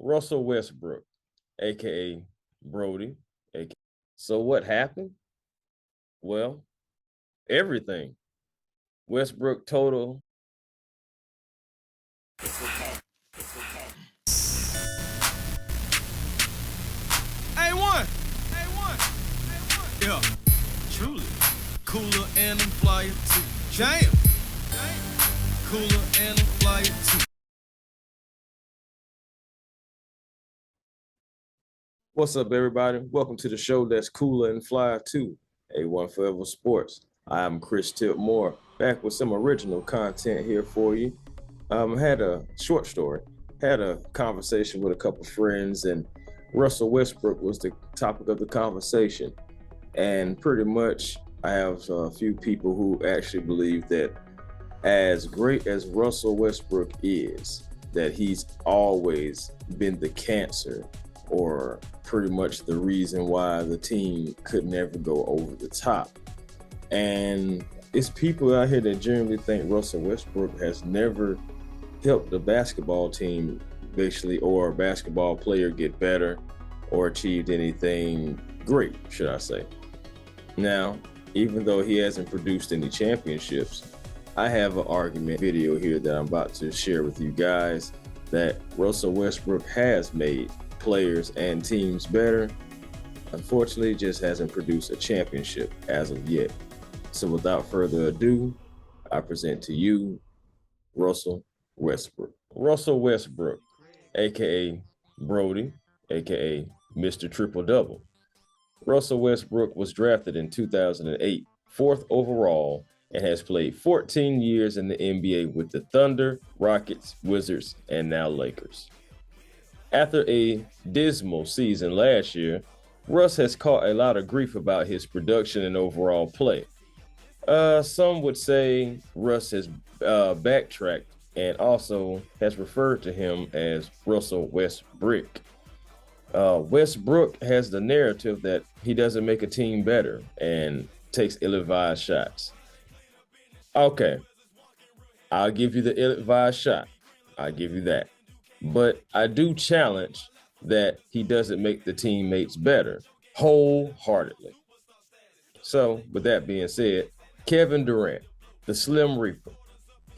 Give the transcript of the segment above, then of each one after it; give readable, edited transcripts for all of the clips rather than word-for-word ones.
Russell Westbrook, aka Brodie, aka. So what happened? Well, everything. Westbrook total. A1, A1, A1. Yeah, truly. Cooler and I'm flyer too. Damn. Cooler and I'm flyer too. What's up, everybody? Welcome to the show that's cooler and flyer too. A1 Forever Sports. I'm Chris Tipmore, back with some original content here for you. Had a short story, had a conversation with a couple friends, and Russell Westbrook was the topic of the conversation. And pretty much, I have a few people who actually believe that as great as Russell Westbrook is, that he's always been the cancer or pretty much the reason why the team could never go over the top. And it's people out here that generally think Russell Westbrook has never helped the basketball team basically, or a basketball player get better or achieved anything great, should I say. Now, even though he hasn't produced any championships, I have an argument video here that I'm about to share with you guys that Russell Westbrook has made players and teams better. Unfortunately, just hasn't produced a championship as of yet. So without further ado, I present to you Russell Westbrook. Russell Westbrook, aka Brodie, aka Mr. Triple Double. Russell Westbrook was drafted in 2008, fourth overall, and has played 14 years in the NBA with the Thunder, Rockets, Wizards, and now Lakers. After a dismal season last year, Russ has caught a lot of grief about his production and overall play. Some would say Russ has backtracked and also has referred to him as Russell Westbrook. Westbrook has the narrative that he doesn't make a team better and takes ill-advised shots. Okay, I'll give you the ill-advised shot. I'll give you that. But I do challenge that he doesn't make the teammates better, wholeheartedly. So, with that being said, Kevin Durant, the Slim Reaper,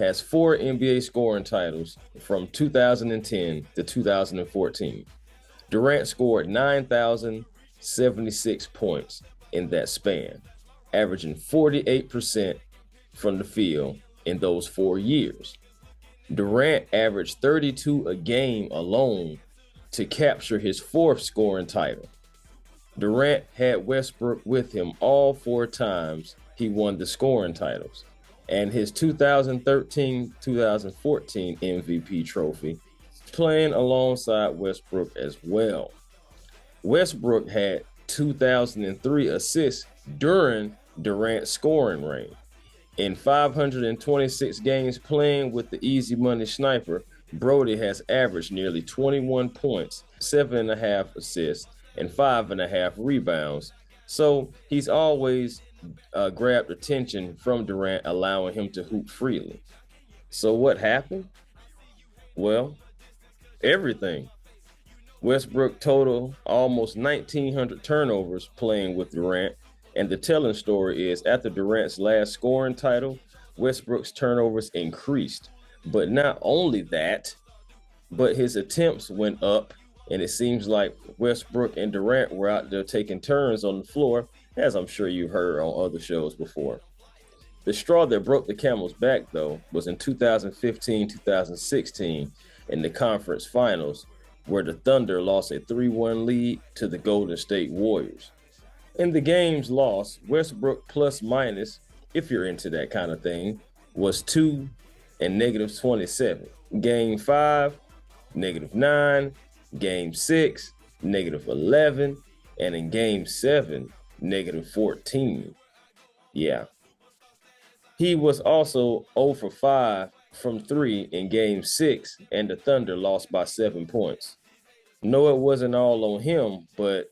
has 4 NBA scoring titles from 2010 to 2014. Durant scored 9,076 points in that span, averaging 48% from the field in those 4 years. Durant averaged 32 a game alone to capture his 4th scoring title. Durant had Westbrook with him all 4 times he won the scoring titles, and his 2013-2014 MVP trophy, playing alongside Westbrook as well. Westbrook had 2,003 assists during Durant's scoring reign. In 526 games playing with the easy money sniper, Brodie has averaged nearly 21 points, 7.5 assists, and 5.5 rebounds. So he's always grabbed attention from Durant, allowing him to hoop freely. So what happened? Well, everything. Westbrook totaled almost 1,900 turnovers playing with Durant. And the telling story is, after Durant's last scoring title, Westbrook's turnovers increased. But not only that, but his attempts went up, and it seems like Westbrook and Durant were out there taking turns on the floor, as I'm sure you've heard on other shows before. The straw that broke the camel's back, though, was in 2015-2016 in the conference finals, where the Thunder lost a 3-1 lead to the Golden State Warriors. In the game's loss, Westbrook plus minus, if you're into that kind of thing, was 2 and -27. Game 5, -9. Game 6, -11. And in game 7, -14. Yeah. He was also 0 for 5 from 3 in game 6, and the Thunder lost by 7 points. No, it wasn't all on him, but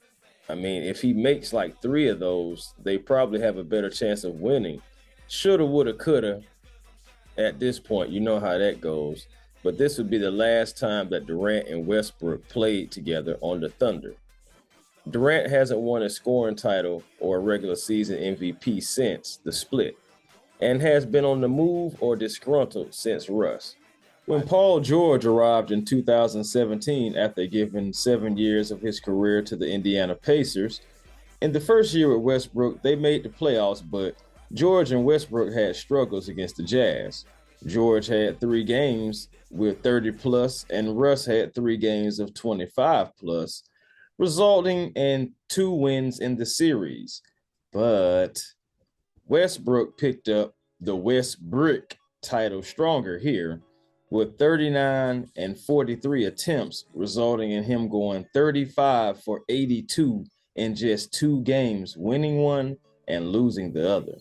I mean, if he makes like 3 of those, they probably have a better chance of winning. Shoulda, woulda, coulda. At this point, you know how that goes. but this would be the last time that Durant and Westbrook played together on the Thunder. Durant hasn't won a scoring title or a regular season MVP since the split, and has been on the move or disgruntled since Russ. When Paul George arrived in 2017 after giving 7 years of his career to the Indiana Pacers, in the first year with Westbrook, they made the playoffs, but George and Westbrook had struggles against the Jazz. George had 3 games with 30 plus, and Russ had 3 games of 25 plus, resulting in 2 wins in the series. But Westbrook picked up the Westbrook title stronger here, with 39 and 43 attempts, resulting in him going 35 for 82 in just 2 games, winning one and losing the other.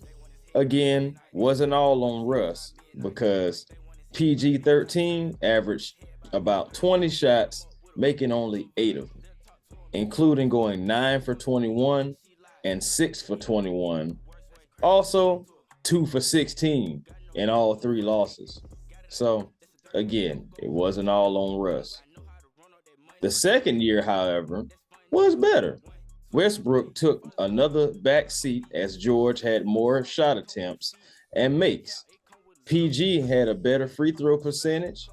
Again, wasn't all on Russ, because PG-13 averaged about 20 shots, making only 8 of them, including going 9 for 21 and 6 for 21. Also, 2 for 16 in all 3 losses. So, again, it wasn't all on Russ. The second year, however, was better. Westbrook took another back seat as George had more shot attempts and makes. PG had a better free throw percentage,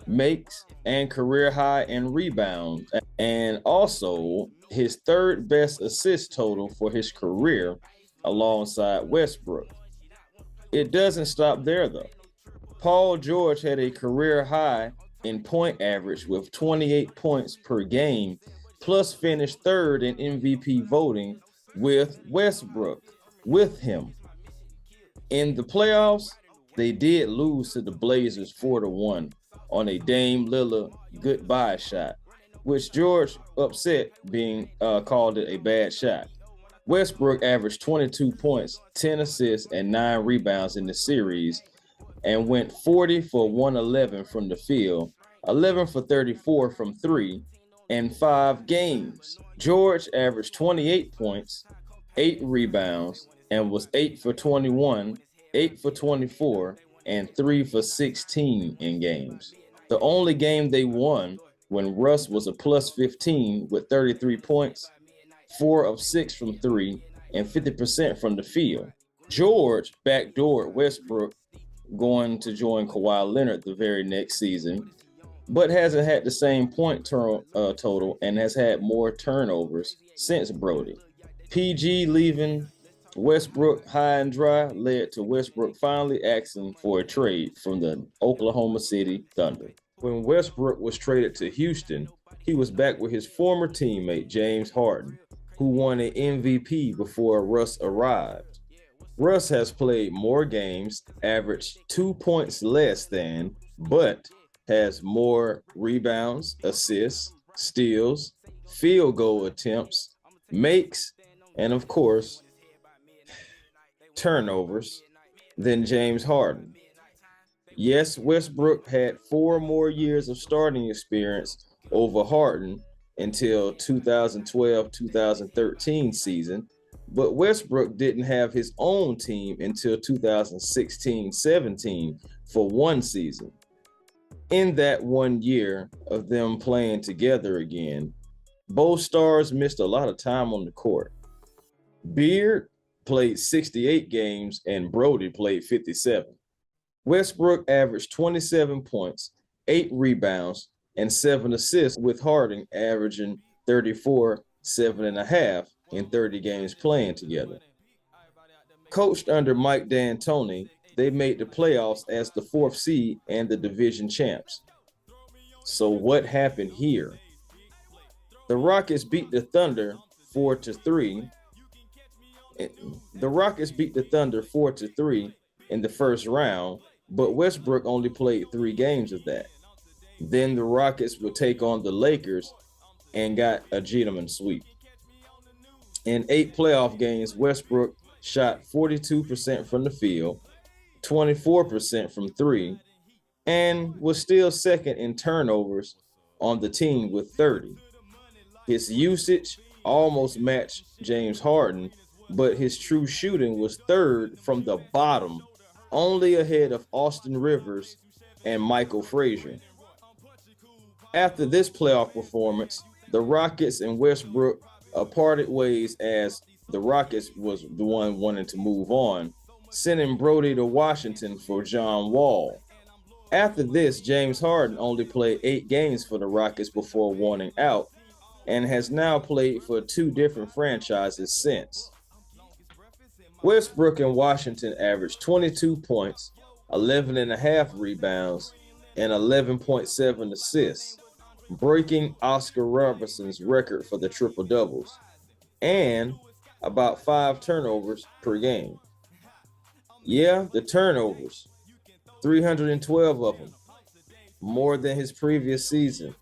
makes, and career high in rebounds, and also his 3rd best assist total for his career alongside Westbrook. It doesn't stop there though. Paul George had a career high in point average with 28 points per game, plus finished 3rd in MVP voting with Westbrook with him. In the playoffs, they did lose to the Blazers 4-1 on a Dame Lillard goodbye shot, which George upset being called it a bad shot. Westbrook averaged 22 points, 10 assists, and 9 rebounds in the series, and went 40 for 111 from the field, 11 for 34 from 3, in 5 games. George averaged 28 points, 8 rebounds, and was 8 for 21, 8 for 24, and 3 for 16 in games. The only game they won when Russ was a plus 15 with 33 points, 4 of 6 from 3, and 50% from the field. George backdoored Westbrook, going to join Kawhi Leonard the very next season, but hasn't had the same point total and has had more turnovers since Brodie. PG leaving Westbrook high and dry led to Westbrook finally asking for a trade from the Oklahoma City Thunder. When Westbrook was traded to Houston, he was back with his former teammate James Harden, who won an MVP before Russ arrived. Russ has played more games, averaged 2 points less than, but has more rebounds, assists, steals, field goal attempts, makes, and of course, turnovers than James Harden. Yes, Westbrook had 4 more years of starting experience over Harden until 2012-2013 season, but Westbrook didn't have his own team until 2016-17 for 1 season. In that 1 year of them playing together again, both stars missed a lot of time on the court. Beard played 68 games and Brodie played 57. Westbrook averaged 27 points, 8 rebounds, and 7 assists, with Harden averaging 34, 7.5 in 30 games playing together. Coached under Mike D'Antoni, they made the playoffs as the 4th seed and the division champs. So what happened here? The Rockets beat the Thunder 4-3. The Rockets beat the Thunder 4-3 in the first round, but Westbrook only played 3 games of that. Then the Rockets would take on the Lakers and got a gentleman sweep. In 8 playoff games, Westbrook shot 42% from the field, 24% from 3, and was still second in turnovers on the team with 30. His usage almost matched James Harden, but his true shooting was 3rd from the bottom, only ahead of Austin Rivers and Michael Frazier. After this playoff performance, the Rockets and Westbrook parted ways as the Rockets was the one wanting to move on, sending Brodie to Washington for John Wall. After this, James Harden only played 8 games for the Rockets before wanting out and has now played for 2 different franchises since. Westbrook in Washington averaged 22 points, 11.5 rebounds, and 11.7 assists, breaking Oscar Robertson's record for the triple-doubles, and about 5 turnovers per game. Yeah, the turnovers, 312 of them, more than his previous season,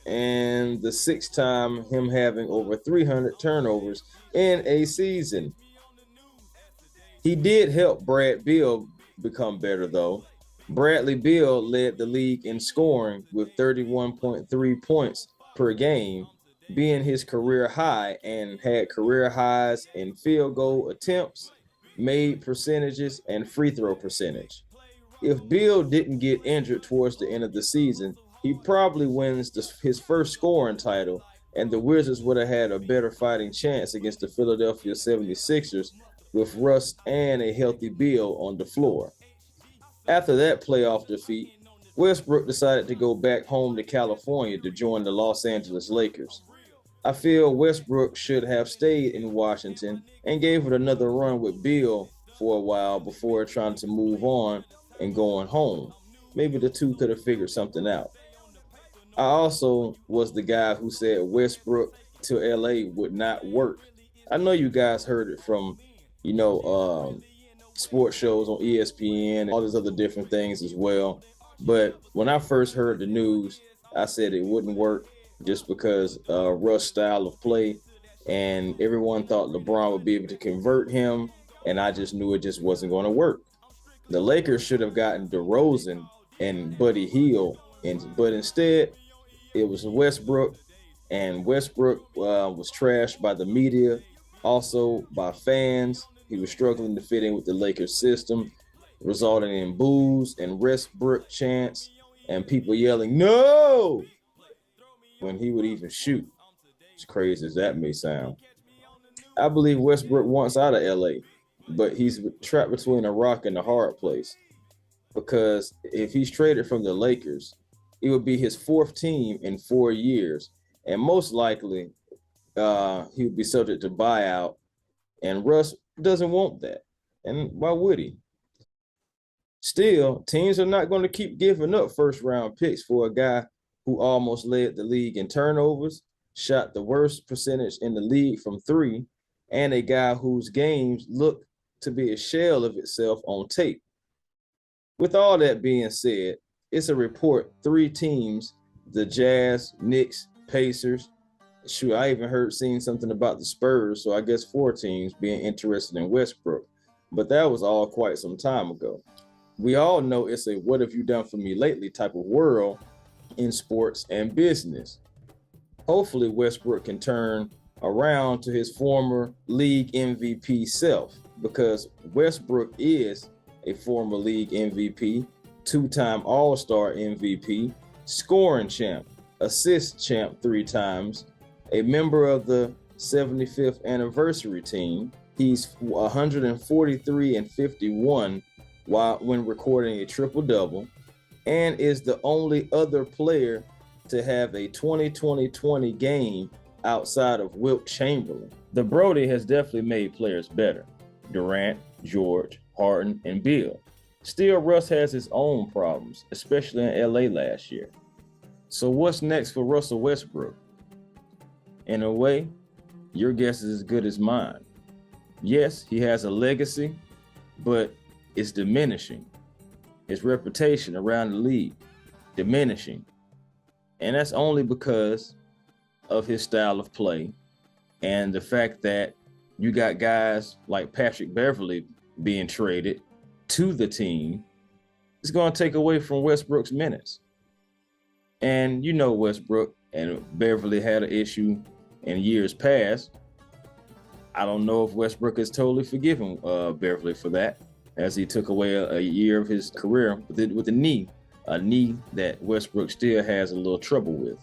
and the 6th time him having over 300 turnovers in a season. He did help Brad Beal become better, though. Bradley Beal led the league in scoring with 31.3 points per game, being his career high, and had career highs in field goal attempts, made percentages, and free throw percentage. If Beal didn't get injured towards the end of the season, he probably wins his first scoring title, and the Wizards would have had a better fighting chance against the Philadelphia 76ers with Russ and a healthy Beal on the floor. After that playoff defeat, Westbrook decided to go back home to California to join the Los Angeles Lakers. I feel Westbrook should have stayed in Washington and gave it another run with Beal for a while before trying to move on and going home. Maybe the two could have figured something out. I also was the guy who said Westbrook to LA would not work. I know you guys heard it from, sports shows on ESPN and all these other different things as well. But when I first heard the news, I said it wouldn't work just because Russ' style of play, and everyone thought LeBron would be able to convert him, and I just knew it just wasn't going to work. The Lakers should have gotten DeRozan and Buddy Hield, but instead it was Westbrook, and Westbrook was trashed by the media, also by fans. He was struggling to fit in with the Lakers system, resulting in boos and Westbrook chants and people yelling, "No!" when he would even shoot, as crazy as that may sound. I believe Westbrook wants out of LA, but he's trapped between a rock and a hard place, because if he's traded from the Lakers, it would be his 4th team in 4 years, and most likely he would be subject to buyout, and Russ doesn't want that, and why would he? Still, teams are not going to keep giving up first-round picks for a guy who almost led the league in turnovers, shot the worst percentage in the league from 3, and a guy whose games look to be a shell of itself on tape. With all that being said, it's a report 3 teams, the Jazz, Knicks, Pacers, shoot, I even seen something about the Spurs, so I guess 4 teams being interested in Westbrook, but that was all quite some time ago. We all know it's a "what have you done for me lately" type of world in sports and business. Hopefully Westbrook can turn around to his former league MVP self, because Westbrook is a former league MVP, 2-time All-Star MVP, scoring champ, assist champ 3 times, a member of the 75th anniversary team. He's 143-51 when recording a triple-double, and is the only other player to have a 20-20-20 game outside of Wilt Chamberlain. The Brodie has definitely made players better. Durant, George, Harden, and Beal. Still, Russ has his own problems, especially in LA last year. So what's next for Russell Westbrook? In a way, your guess is as good as mine. Yes, he has a legacy, but it's diminishing. His reputation around the league, diminishing. And that's only because of his style of play and the fact that you got guys like Patrick Beverley being traded to the team. It's going to take away from Westbrook's minutes. And Westbrook and Beverley had an issue in years past. I don't know if Westbrook has totally forgiven Beverley for that, as he took away a year of his career with the knee a knee that Westbrook still has a little trouble with.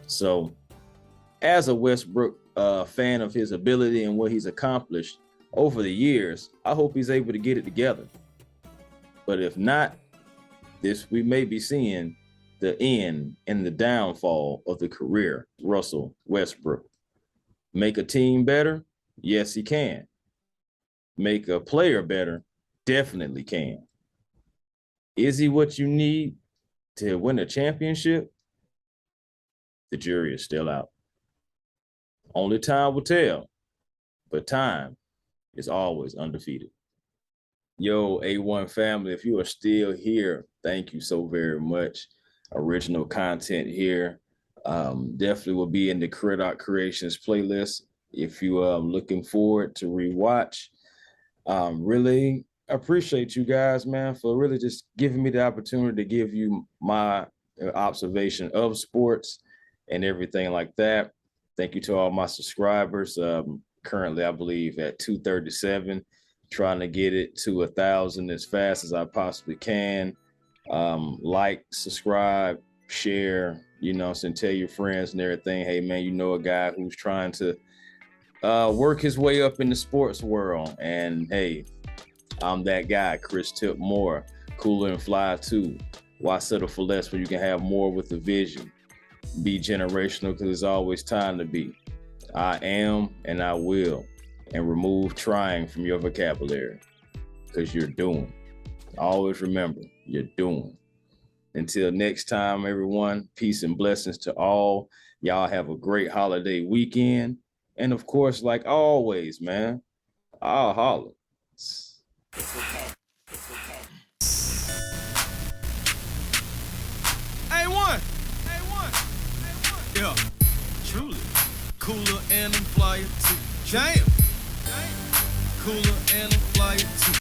So as a Westbrook fan of his ability and what he's accomplished over the years, I hope he's able to get it together. But if not, we may be seeing the end and the downfall of the career Russell Westbrook. Make a team better? Yes, he can. Make a player better? Definitely can. Is he what you need to win a championship? The jury is still out. Only time will tell, but time is always undefeated. Yo, A1 family, if you are still here, thank you so very much. Original content here. Definitely will be in the Credit Creations playlist if you are looking forward to rewatch. Really appreciate you guys, man, for really just giving me the opportunity to give you my observation of sports and everything like that. Thank you to all my subscribers. Currently, I believe at 237, trying to get it to 1,000 as fast as I possibly can. Like, subscribe, share, and tell your friends and everything. Hey, man, you know a guy who's trying to work his way up in the sports world. And hey, I'm that guy, Chris Tip Moore, Coulda and Fly too. Why settle for less when you can have more with the vision? Be generational, because there's always time to be. I am and I will. And remove trying from your vocabulary, because you're doing. Always remember, you're doing. Until next time, everyone, peace and blessings to all. Y'all have a great holiday weekend. And of course, like always, man, I'll holler. A1. Yeah, truly. Cooler and I'm flyer too. Jam. Cooler and I'm flyer too.